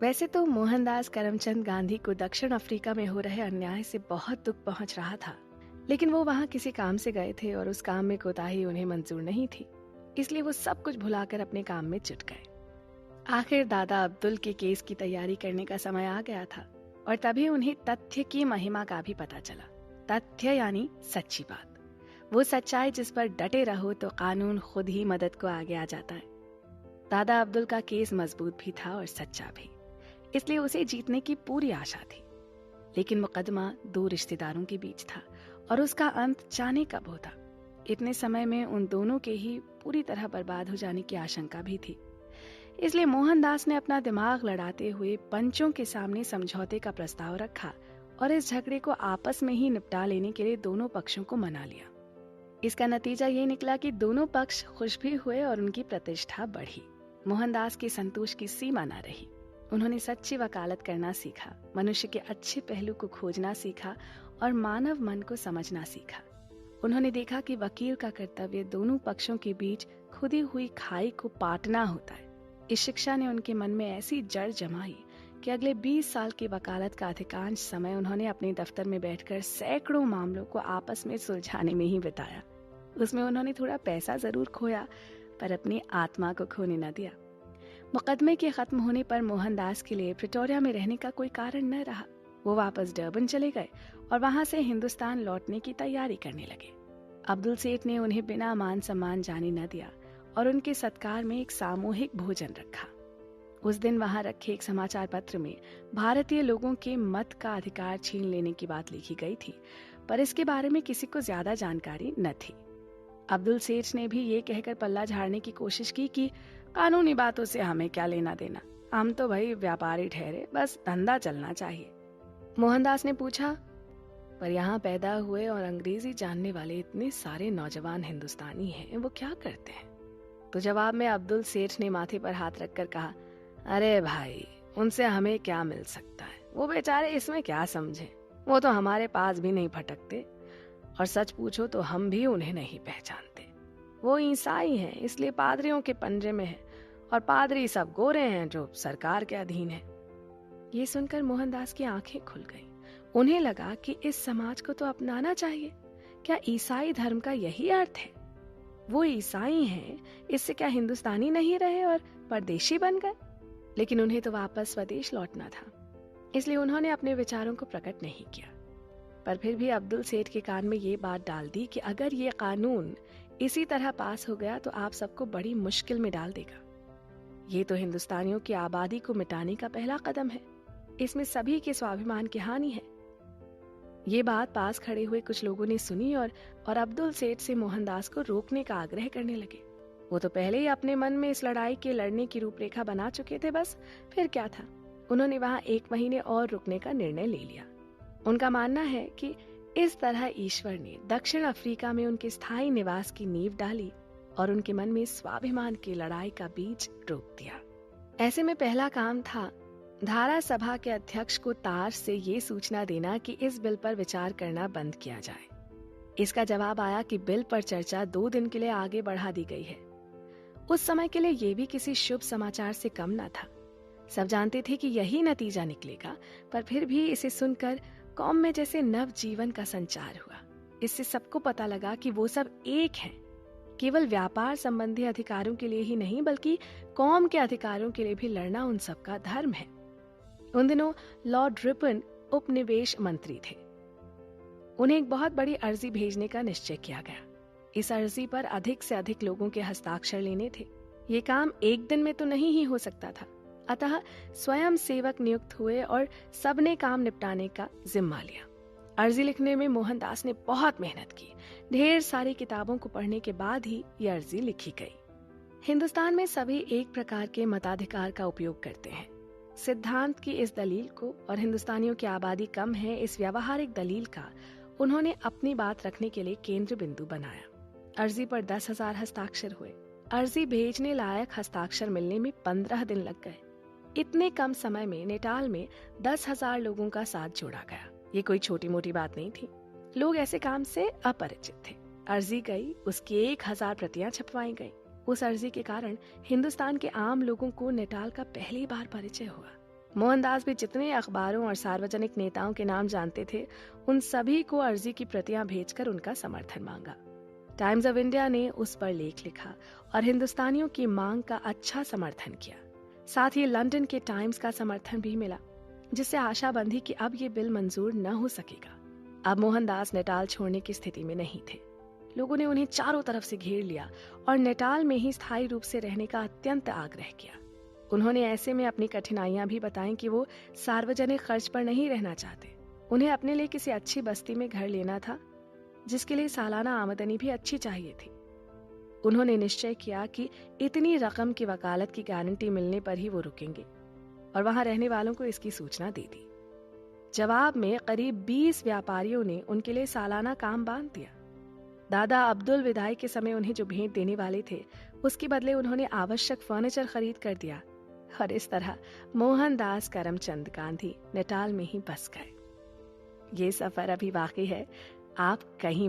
वैसे तो मोहनदास करमचंद गांधी को दक्षिण अफ्रीका में हो रहे अन्याय से बहुत दुख पहुंच रहा था, लेकिन वो वहां किसी काम से गए थे और उस काम में कोताही उन्हें मंजूर नहीं थी। इसलिए वो सब कुछ भुलाकर अपने काम में जुट गए। आखिर दादा अब्दुल के केस की तैयारी करने का समय आ गया था और तभी उन्हें तथ्य की महिमा का भी पता चला। तथ्य यानी सच्ची बात, वो सच्चाई जिस पर डटे रहो तो कानून खुद ही मदद को आगे आ जाता है। दादा अब्दुल का केस मजबूत भी था और सच्चा भी, इसलिए उसे जीतने की पूरी आशा थी। लेकिन मुकदमा दो रिश्तेदारों के बीच था और उसका अंत जाने कब होता। इतने समय में उन दोनों के ही पूरी तरह बर्बाद हो जाने की आशंका भी थी। इसलिए मोहनदास ने अपना दिमाग लड़ाते हुए पंचों के सामने समझौते का प्रस्ताव रखा और इस झगड़े को आपस में ही निपटा लेने के लिए दोनों पक्षों को मना लिया। इसका नतीजा ये निकला कि दोनों पक्ष खुश भी हुए और उनकी प्रतिष्ठा बढ़ी। मोहनदास के संतोष की सीमा न रही। उन्होंने सच्ची वकालत करना सीखा, मनुष्य के अच्छे पहलू को खोजना सीखा और मानव मन को समझना सीखा। उन्होंने देखा कि वकील का कर्तव्य दोनों पक्षों के बीच खुदी हुई खाई को पाटना होता है। इस शिक्षा ने उनके मन में ऐसी जड़ जमाई कि अगले 20 साल की वकालत का अधिकांश समय उन्होंने अपने दफ्तर में बैठकर सैकड़ों मामलों को आपस में सुलझाने में ही बिताया। उसमें उन्होंने थोड़ा पैसा जरूर खोया, पर अपनी आत्मा को खोने न दिया। मुकदमे के खत्म होने पर मोहनदास के लिए प्रिटोरिया में रहने का कोई कारण न रहा। वो वापस डर्बन चले गए और वहां से हिंदुस्तान लौटने की तैयारी करने लगे। अब्दुल सेठ ने उन्हें बिना मान सम्मान जाने न दिया और उनके सत्कार में एक सामूहिक भोजन रखा। उस दिन वहां रखे एक समाचार पत्र में भारतीय लोगों के मत का अधिकार छीन लेने की बात लिखी गई थी, पर इसके बारे में किसी को ज्यादा जानकारी न थी। अब्दुल सेठ ने भी ये कहकर पल्ला झाड़ने की कोशिश की कि कानूनी बातों से हमें क्या लेना देना, हम तो भाई व्यापारी ठहरे, बस धंधा चलना चाहिए। मोहनदास ने पूछा, पर यहाँ पैदा हुए और अंग्रेजी जानने वाले इतने सारे नौजवान हिंदुस्तानी हैं, वो क्या करते हैं? तो जवाब में अब्दुल सेठ ने माथे पर हाथ रखकर कहा, अरे भाई, उनसे हमें क्या मिल सकता है, वो बेचारे इसमें क्या समझे, वो तो हमारे पास भी नहीं फटकते, और सच पूछो तो हम भी उन्हें नहीं पहचानते। वो ईसाई हैं, इसलिए पादरियों के पंजे में है, और पादरी सब गोरे हैं जो सरकार के अधीन है। ये सुनकर मोहनदास की आंखें खुल गईं। उन्हें लगा कि इस समाज को तो अपनाना चाहिए। क्या ईसाई धर्म का यही अर्थ है? वो ईसाई हैं, इससे क्या हिंदुस्तानी नहीं रहे और परदेशी बन गए? लेकिन उन्हें तो वापस स्वदेश लौटना था, इसलिए उन्होंने अपने विचारों को प्रकट नहीं किया। पर फिर भी अब्दुल सेठ के कान में ये बात डाल दी कि अगर ये कानून इसी तरह पास हो गया तो आप सबको बड़ी मुश्किल में डाल देगा। ये तो हिंदुस्तानियों की आबादी को मिटाने का पहला कदम है, इसमें सभी के स्वाभिमान की हानि है। ये बात पास खड़े हुए कुछ लोगों ने सुनी और अब्दुल सेठ से मोहनदास को रोकने का आग्रह करने लगे। वो तो पहले ही अपने मन में इस लड़ाई के लड़ने की रूपरेखा बना चुके थे, बस फिर क्या था। उन्होंने वहां 1 महीने और रुकने का निर्णय ले लिया। उनका मानना है कि इस तरह ईश्वर ने दक्षिण अफ्रीका में उनके स्थायी निवास की नींव डाली और उनके मन में स्वाभिमान की लड़ाई का बीज रोप दिया। ऐसे में पहला काम था धारा सभा के अध्यक्ष को तार से ये सूचना देना कि इस बिल पर विचार करना बंद किया जाए। इसका जवाब आया कि बिल पर चर्चा 2 दिन के लिए आगे बढ़ा दी गई है। उस समय के लिए ये भी किसी शुभ समाचार से कम न था। सब जानते थे कि यही नतीजा निकलेगा, पर फिर भी इसे सुनकर कौम में जैसे नव जीवन का संचार हुआ। इससे सबको पता लगा कि वो सब एक हैं। केवल व्यापार संबंधी अधिकारों के लिए ही नहीं, बल्कि कौम के अधिकारों के लिए भी लड़ना उन सबका धर्म है। उन दिनों लॉर्ड रिपन उपनिवेश मंत्री थे। उन्हें एक बहुत बड़ी अर्जी भेजने का निश्चय किया गया। इस अर्जी पर अधिक से अधिक लोगों के हस्ताक्षर लेने थे। ये काम एक दिन में तो नहीं ही हो सकता था, अतः स्वयं सेवक नियुक्त हुए और सबने काम निपटाने का जिम्मा लिया। अर्जी लिखने में मोहनदास ने बहुत मेहनत की। ढेर सारी किताबों को पढ़ने के बाद ही ये अर्जी लिखी गई। हिंदुस्तान में सभी एक प्रकार के मताधिकार का उपयोग करते हैं। सिद्धांत की इस दलील को और हिंदुस्तानियों की आबादी कम है, इस व्यावहारिक दलील का उन्होंने अपनी बात रखने के लिए केंद्र बिंदु बनाया। अर्जी पर 10,000 हस्ताक्षर हुए। अर्जी भेजने लायक हस्ताक्षर मिलने में 15 दिन लग गए। इतने कम समय में नेटाल में 10,000 लोगों का साथ जोड़ा गया। ये कोई छोटी मोटी बात नहीं थी। लोग ऐसे काम से अपरिचित थे। अर्जी गई, उसकी 1,000 प्रतियां छपवाई गई। उस अर्जी के कारण हिंदुस्तान के आम लोगों को नेटाल का पहली बार परिचय हुआ। मोहनदास भी जितने अखबारों और सार्वजनिक नेताओं के नाम जानते थे, उन सभी को अर्जी की प्रतियां भेजकर उनका समर्थन मांगा। टाइम्स ऑफ इंडिया ने उस पर लेख लिखा और हिंदुस्तानियों की मांग का अच्छा समर्थन किया। साथ ही लंदन के टाइम्स का समर्थन भी मिला, जिससे आशा बंधी कि अब ये बिल मंजूर न हो सकेगा। अब मोहनदास नेटाल छोड़ने की स्थिति में नहीं थे। लोगों ने उन्हें चारों तरफ से घेर लिया और नेटाल में ही स्थायी रूप से रहने का अत्यंत आग्रह किया। उन्होंने ऐसे में अपनी कठिनाइयां भी बताई कि वो सार्वजनिक खर्च पर नहीं रहना चाहते। उन्हें अपने लिए किसी अच्छी बस्ती में घर लेना था, जिसके लिए सालाना आमदनी भी अच्छी चाहिए थी। उन्होंने निश्चय किया कि इतनी रकम की वकालत की गारंटी मिलने पर ही वो रुकेंगे और वहां रहने वालों को इसकी सूचना दे दी। जवाब में करीब 20 व्यापारियों ने उनके लिए सालाना काम बांध दिया। दादा अब्दुल विदाई के समय उन्हें जो भेंट देने वाले थे, उसके बदले उन्होंने आवश्यक फर्नीचर खरीद कर दिया और इस तरह मोहनदास करमचंद गांधी नेटाल में ही बस गए। ये सफर अभी बाकी है, आप कहीं